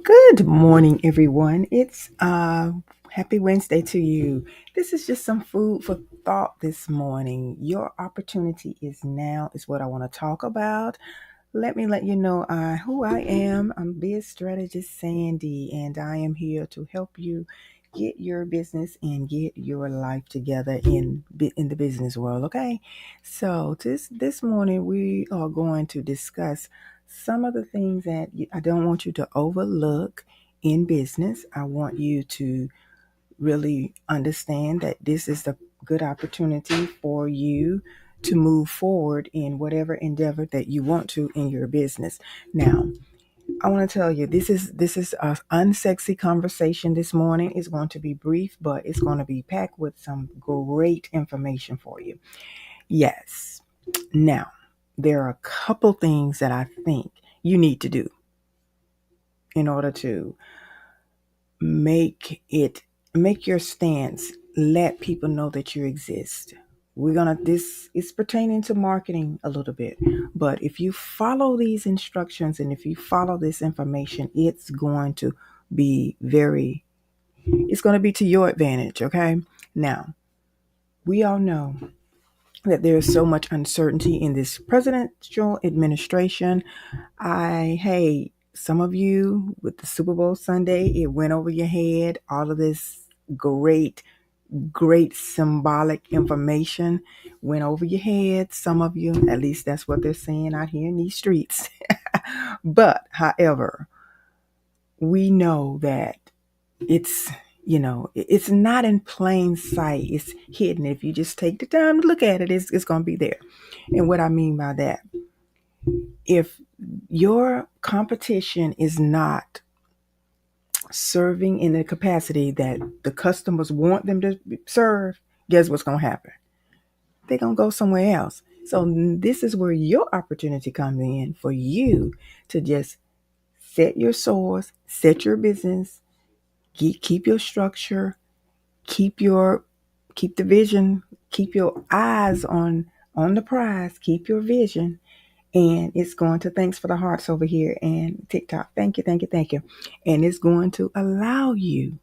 Good morning, everyone. It's happy Wednesday to you. This is just some food for thought this morning. Your opportunity is now, is what I want to talk about. Let me let you know who I am. I'm biz strategist Sandy, and I am here to help you get your business and get your life together in the business world. Okay, so this morning we are going to discuss some of the things that I don't want you to overlook in business. I want you to really understand that this is the good opportunity for you to move forward in whatever endeavor that you want to in your business. Now, I want to tell you this is a unsexy conversation this morning. It's going to be brief, but it's going to be packed with some great information for you. Yes. Now, there are a couple things that I think you need to do in order to make your stance, let people know that you exist. This is pertaining to marketing a little bit, but if you follow these instructions and if you follow this information, be very it's going to be to your advantage. Okay, now we all know that there is so much uncertainty in this presidential administration. Hey, some of you with the Super Bowl Sunday, it went over your head. All of this great, great symbolic information went over your head. Some of you, at least that's what they're saying out here in these streets. But, however, we know that it's, it's not in plain sight. It's hidden. If you just take the time to look at it, it's going to be there. And what I mean by that, if your competition is not serving in the capacity that the customers want them to serve, guess what's going to happen? They're going to go somewhere else. So this is where your opportunity comes in for you to just set your source, set your business, keep your structure, keep the vision, keep your eyes on the prize, keep your vision. And it's going to, thanks for the hearts over here and TikTok. Thank you, thank you, thank you. And it's going to allow you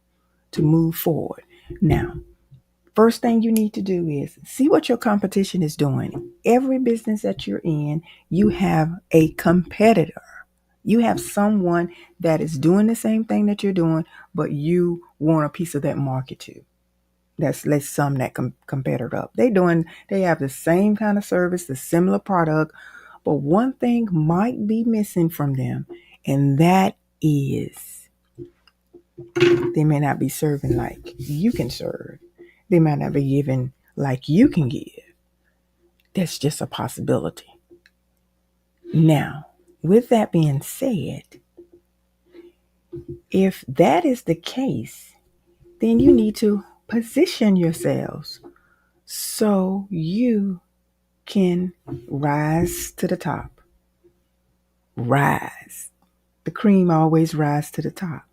to move forward. Now, first thing you need to do is see what your competition is doing. Every business that you're in, you have a competitor. You have someone that is doing the same thing that you're doing, but you want a piece of that market too. Let's sum that competitor up. They have the same kind of service, the similar product, but one thing might be missing from them, and that is they may not be serving like you can serve. They might not be giving like you can give. That's just a possibility. Now, with that being said, if that is the case, then you need to position yourselves so you can rise to the top. Rise. The cream always rises to the top.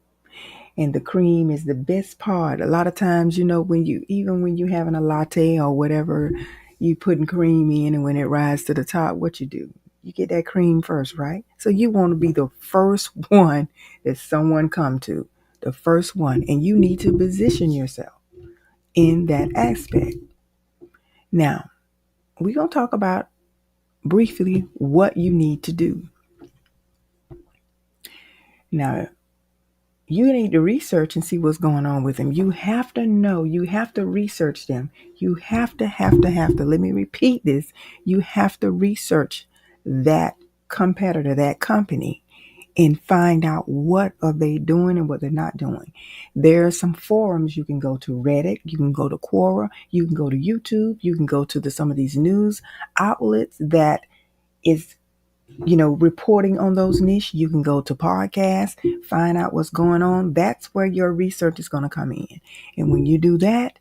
And the cream is the best part. A lot of times, when you having a latte or whatever, you putting cream in, and when it rises to the top, what you do? You get that cream first, right? So you want to be the first one that someone come to, the first one, and you need to position yourself in that aspect. Now, we're going to talk about briefly what you need to do. Now, you need to research and see what's going on with them. You have to know, you have to research them. You have to, let me repeat this. You have to research that competitor, that company, and find out what are they doing and what they're not doing. There are some forums you can go to. Reddit, you can go to Quora, you can go to YouTube, you can go to some of these news outlets that is reporting on those niche. You can go to podcasts, find out what's going on. That's where your research is going to come in. And when you do that,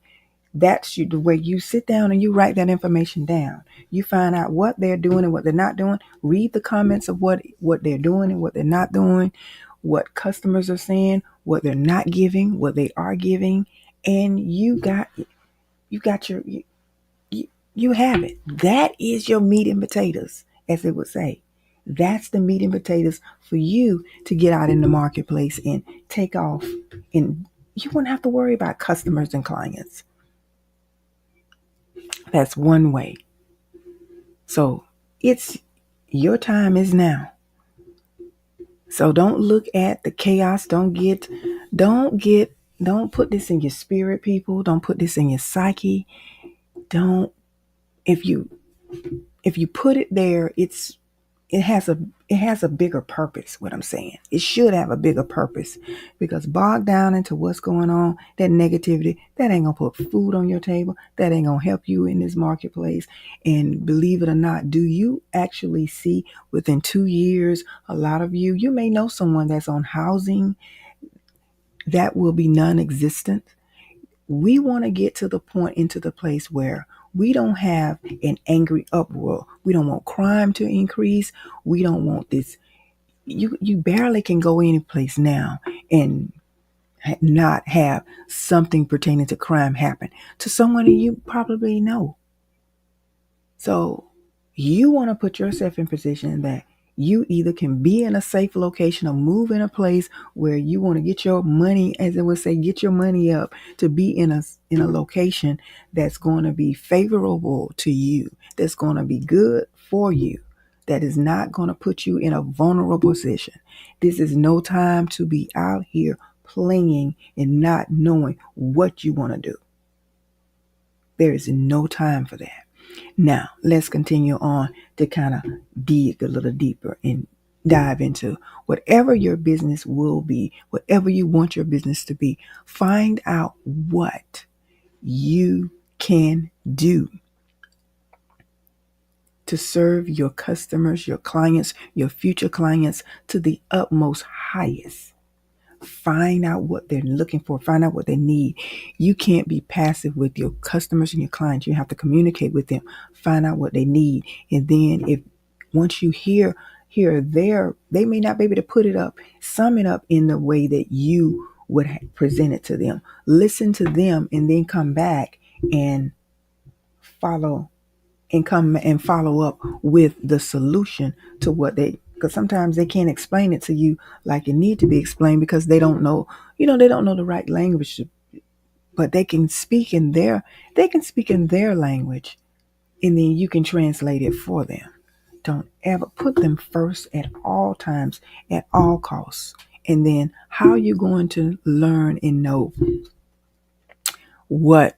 the way you sit down and you write that information down. You find out what they're doing and what they're not doing. Read the comments of what they're doing and what they're not doing, what customers are saying, what they're not giving, what they are giving, and you have it. That is your meat and potatoes, as they would say. That's the meat and potatoes for you to get out in the marketplace and take off. And you won't have to worry about customers and clients. That's one way. So it's your time is now. So don't look at the chaos. Don't put this in your spirit, people. Don't put this in your psyche. Don't, if you put it there, it has a bigger purpose. What I'm saying, it should have a bigger purpose, because bogged down into what's going on, that negativity, that ain't gonna put food on your table. That ain't gonna help you in this marketplace. And believe it or not, do you actually see within 2 years, a lot of you may know someone that's on housing that will be non-existent. We want to get to the point, into the place where we don't have an angry uproar. We don't want crime to increase. We don't want this. You barely can go any place now and not have something pertaining to crime happen to someone you probably know. So you want to put yourself in position that you either can be in a safe location or move in a place where you want to get your money, as it would say, get your money up, to be in a location that's going to be favorable to you, that's going to be good for you, that is not going to put you in a vulnerable position. This is no time to be out here playing and not knowing what you want to do. There is no time for that. Now, let's continue on to kind of dig a little deeper and dive into whatever your business will be, whatever you want your business to be. Find out what you can do to serve your customers, your clients, your future clients to the utmost highest. Find out what they're looking for. Find out what they need. You can't be passive with your customers and your clients. You have to communicate with them. Find out what they need. And then if once you hear they may not be able to put it up, sum it up in the way that you would present it to them. Listen to them and then come back and follow up with the solution to what they, because sometimes they can't explain it to you like it need to be explained, because they don't know, they don't know the right language, but they can speak in their language, and then you can translate it for them. Don't ever put them first at all times, at all costs. And then how are you going to learn and know what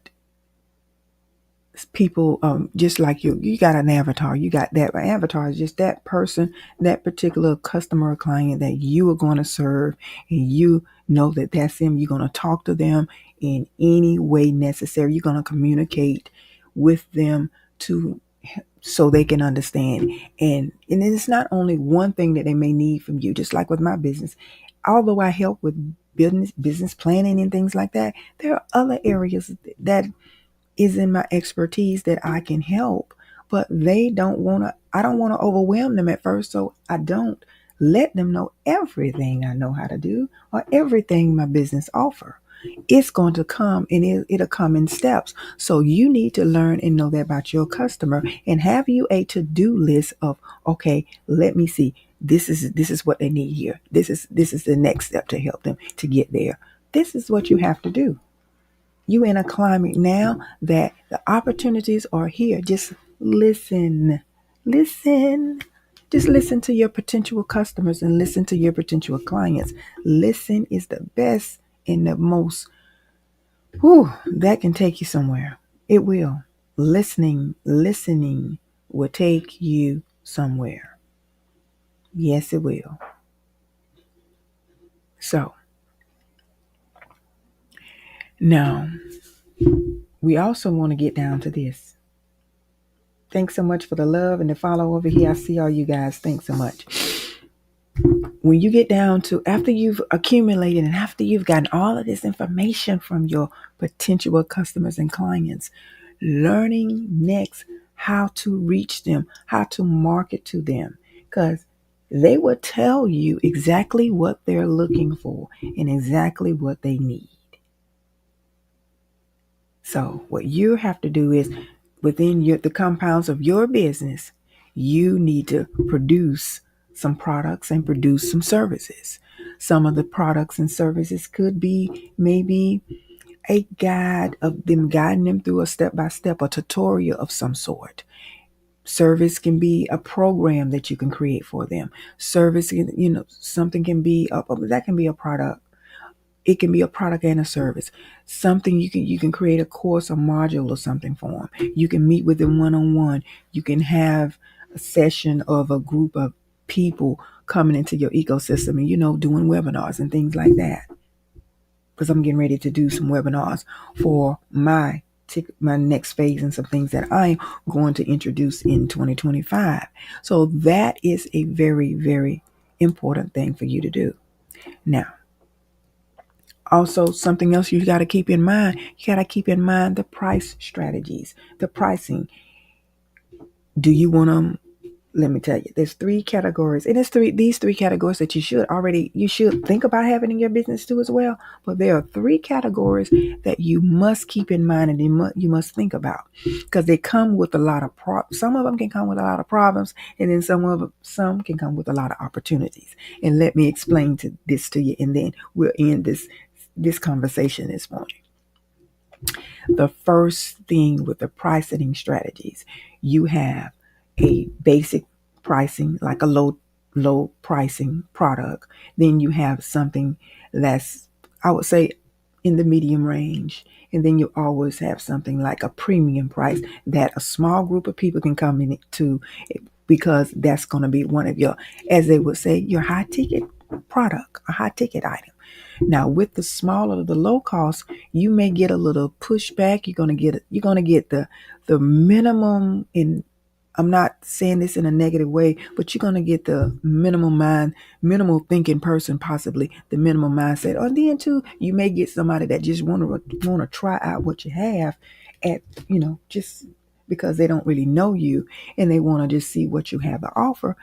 people, just like you got an avatar. You got that avatar is just that person, that particular customer or client that you are going to serve, and you know that that's them. You're going to talk to them in any way necessary. You're going to communicate with them to so they can understand. And it's not only one thing that they may need from you. Just like with my business, although I help with business planning and things like that, there are other areas that is in my expertise that I can help, but I don't want to overwhelm them at first. So I don't let them know everything I know how to do or everything my business offer. It's going to come, and it'll come in steps. So you need to learn and know that about your customer, and have you a to-do list of, okay, let me see. This is what they need here. This is the next step to help them to get there. This is what you have to do. You in a climate now that the opportunities are here. Just listen. Just listen to your potential customers and listen to your potential clients. Listen is the best and the most, that can take you somewhere. It will. Listening will take you somewhere. Yes, it will. So now we also want to get down to this. Thanks so much for the love and the follow over here. I see all you guys. Thanks so much. When you get down to, after you've accumulated and after you've gotten all of this information from your potential customers and clients, learning next how to reach them, how to market to them, because they will tell you exactly what they're looking for and exactly what they need. So what you have to do is, within the compounds of your business, you need to produce some products and produce some services. Some of the products and services could be maybe a guide of them guiding them through a step by step, a tutorial of some sort. Service can be a program that you can create for them. Service, something can be that can be a product. It can be a product and a service. Something you can create a course, a module, or something for them. You can meet with them one on one. You can have a session of a group of people coming into your ecosystem and doing webinars and things like that. Because I'm getting ready to do some webinars for my next phase and some things that I'm going to introduce in 2025. So that is a very, very important thing for you to do. Now, also, something else you got to keep in mind, the price strategies, the pricing. Do you want to, let me tell you, there's three categories, and it's these three categories that you should think about having in your business too as well. But there are three categories that you must keep in mind and you must think about, because they come with a lot of some of them can come with a lot of problems, and then some can come with a lot of opportunities. And let me explain this to you, and then we'll end this conversation this morning. The first thing with the pricing strategies, you have a basic pricing, like a low pricing product. Then you have something that's, I would say, in the medium range. And then you always have something like a premium price that a small group of people can come in to, because that's going to be one of your, as they would say, your high ticket product, a high ticket item. Now, with the smaller, the low cost, you may get a little pushback. You're gonna get the minimum. In I'm not saying this in a negative way, but you're gonna get the minimal thinking person, possibly the minimum mindset. Or then too, you may get somebody that just wanna try out what you have, at just because they don't really know you and they want to just see what you have to offer.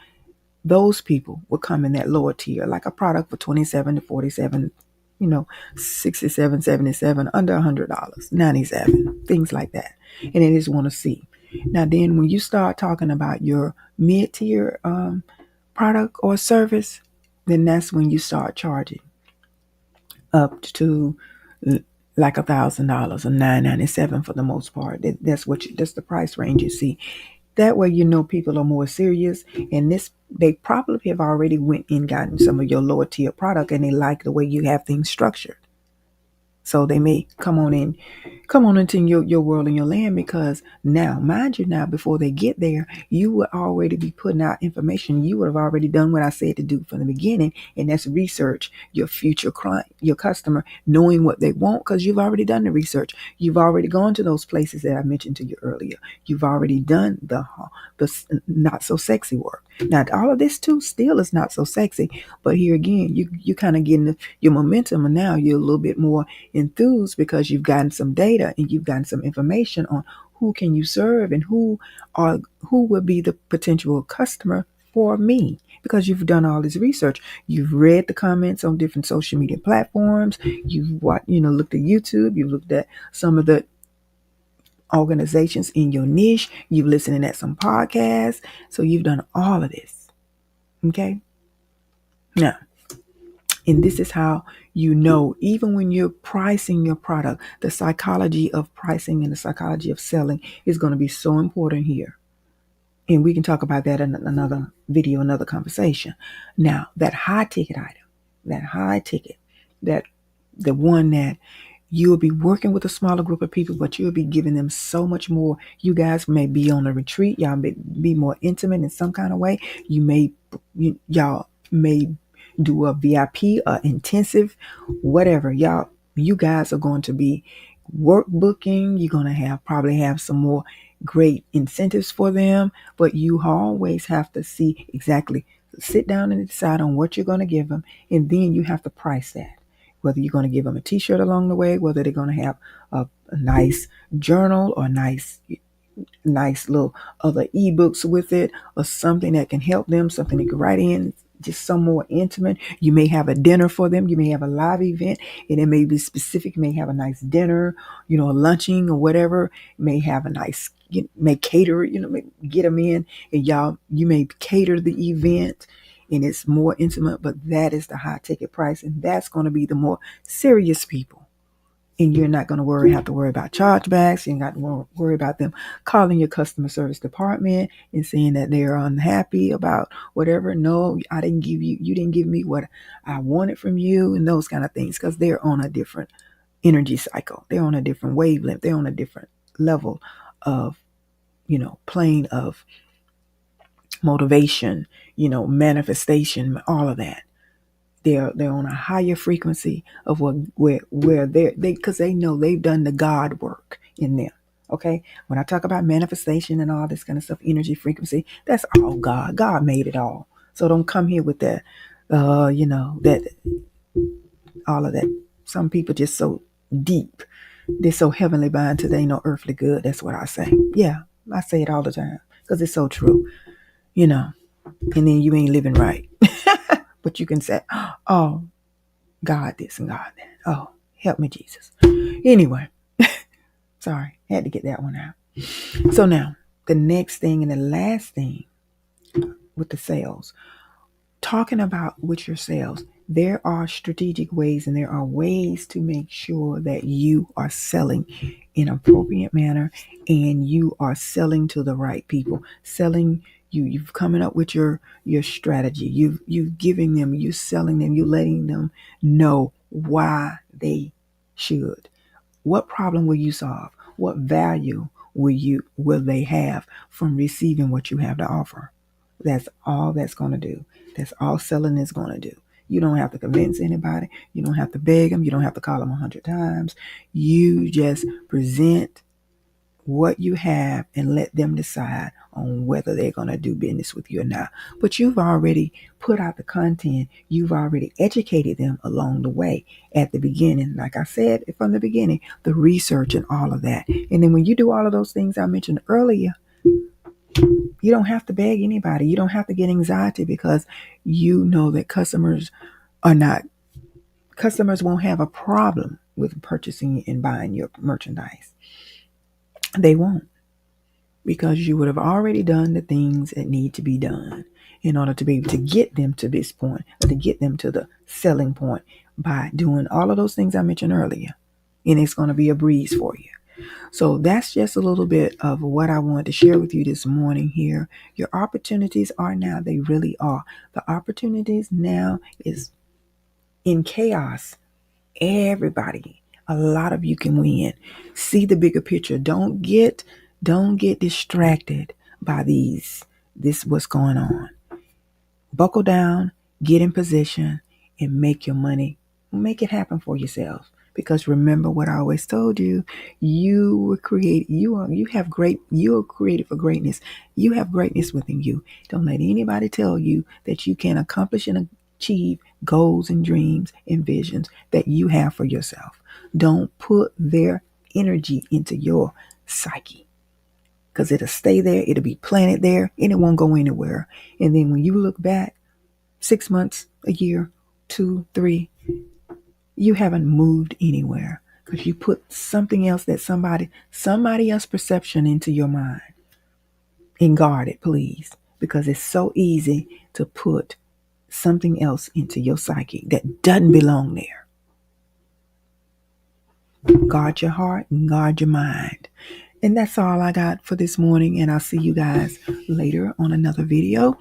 Those people will come in that lower tier, like a product for $27 to $47, $67, $77, under $100, $97, things like that. And they just want to see. Now, then when you start talking about your mid-tier product or service, then that's when you start charging up to like $1,000 or $997 for the most part. That's the price range you see. That way, people are more serious, and they probably have already went and gotten some of your lower tier product, and they like the way you have things structured. So they may come on into your world and your land, because now, mind you, before they get there, you would already be putting out information. You would have already done what I said to do from the beginning, and that's research your future client, your customer, knowing what they want, because you've already done the research. You've already gone to those places that I mentioned to you earlier. You've already done the not so sexy work. Now, all of this too still is not so sexy, but here again, you kind of getting your momentum, and now you're a little bit more enthused because you've gotten some data and you've gotten some information on who can you serve and who would be the potential customer for me, because you've done all this research. You've read the comments on different social media platforms. You've looked at YouTube. You've looked at some of the organizations in your niche. You've listened at some podcasts. So you've done all of this. Okay. Now, and this is how even when you're pricing your product, the psychology of pricing and the psychology of selling is going to be so important here. And we can talk about that in another video, another conversation. Now, that high ticket item, that the one that you'll be working with a smaller group of people, but you'll be giving them so much more. You guys may be on a retreat. Y'all may be more intimate in some kind of way. Y'all may do a VIP, intensive, whatever. You guys are going to be workbooking. You're going to probably have some more great incentives for them, but you always have to sit down and decide on what you're going to give them. And then you have to price that. Whether you're going to give them a t-shirt along the way, whether they're going to have a nice journal or nice little other ebooks with it, or something that can help them, something they can write in, just some more intimate. You may have a dinner for them. You may have a live event, and it may be specific. You may have a nice dinner, a lunching or whatever. You may have may cater, may get them in, and you may cater the event. and it's more intimate, but that is the high ticket price, and that's going to be the more serious people. And you're not going to have to worry about chargebacks. You're not going to worry about them calling your customer service department and saying that they're unhappy about whatever. No, you didn't give me what I wanted from you, and those kind of things, because they're on a different energy cycle. They're on a different wavelength. They're on a different level of, plane of motivation, manifestation, all of that. They're on a higher frequency of where they because they know they've done the God work in them. Okay, when I talk about manifestation and all this kind of stuff, energy, frequency, that's all God. God made it all. So don't come here with that, that all of that. Some people just so deep, they're so heavenly bound to they ain't no earthly good. That's what I say. Yeah, I say it all the time because it's so true. And then you ain't living right. But you can say, oh, God this and God that. Oh, help me, Jesus. Anyway, sorry, had to get that one out. So now, the next thing and the last thing with the sales, talking about with your sales, there are strategic ways and there are ways to make sure that you are selling in an appropriate manner and you are selling to the right people. You've coming up with your strategy. You've giving them, you selling them, you letting them know why they should. What problem will you solve? What value will they have from receiving what you have to offer? That's all that's going to do. That's all selling is going to do. You don't have to convince anybody. You don't have to beg them. You don't have to call them 100 times. You just present what you have and let them decide on whether they're going to do business with you or not. But you've already put out the content. You've already educated them along the way at the beginning. Like I said from the beginning, the research and all of that. And then when you do all of those things I mentioned earlier, you don't have to beg anybody. You don't have to get anxiety because you know that customers won't have a problem with purchasing and buying your merchandise. They won't, because you would have already done the things that need to be done in order to be able to get them to this point, or to get them to the selling point by doing all of those things I mentioned earlier. And it's going to be a breeze for you. So that's just a little bit of what I wanted to share with you this morning here. Your opportunities are now. They really are. The opportunities now is in chaos. Everybody, a lot of you can win. See the bigger picture. Don't get distracted by this what's going on. Buckle down, get in position, and make your money. Make it happen for yourself. Because remember what I always told you, you were created. You are created for greatness. You have greatness within you. Don't let anybody tell you that you can't accomplish and achieve goals and dreams and visions that you have for yourself. Don't put their energy into your psyche, because it'll stay there. It'll be planted there and it won't go anywhere. And then when you look back 6 months, a year, 2, 3, you haven't moved anywhere because you put something else that somebody else's perception into your mind. And guard it, please, because it's so easy to put something else into your psyche that doesn't belong there. Guard your heart and guard your mind. And that's all I got for this morning. And I'll see you guys later on another video.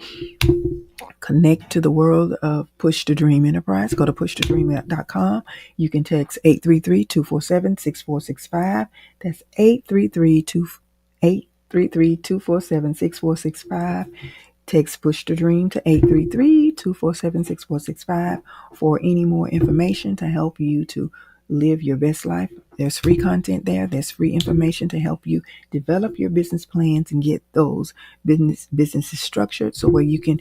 Connect to the world of Push to Dream Enterprise. Go to pushtodream.com. You can text 833-247-6465. That's 833-247-6465. Text Push to Dream to 833-247-6465 for any more information to help you to live your best life. There's free content there. There's free information to help you develop your business plans and get those businesses structured so where you can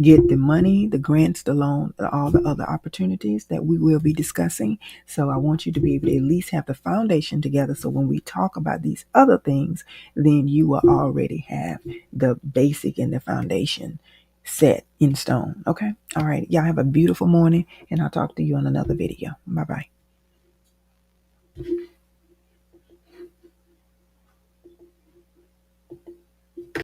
get the money, the grants, the loan, all the other opportunities that we will be discussing. So I want you to be able to at least have the foundation together. So when we talk about these other things, then you will already have the basic and the foundation set in stone. Okay. All right. Y'all have a beautiful morning and I'll talk to you on another video. Bye-bye.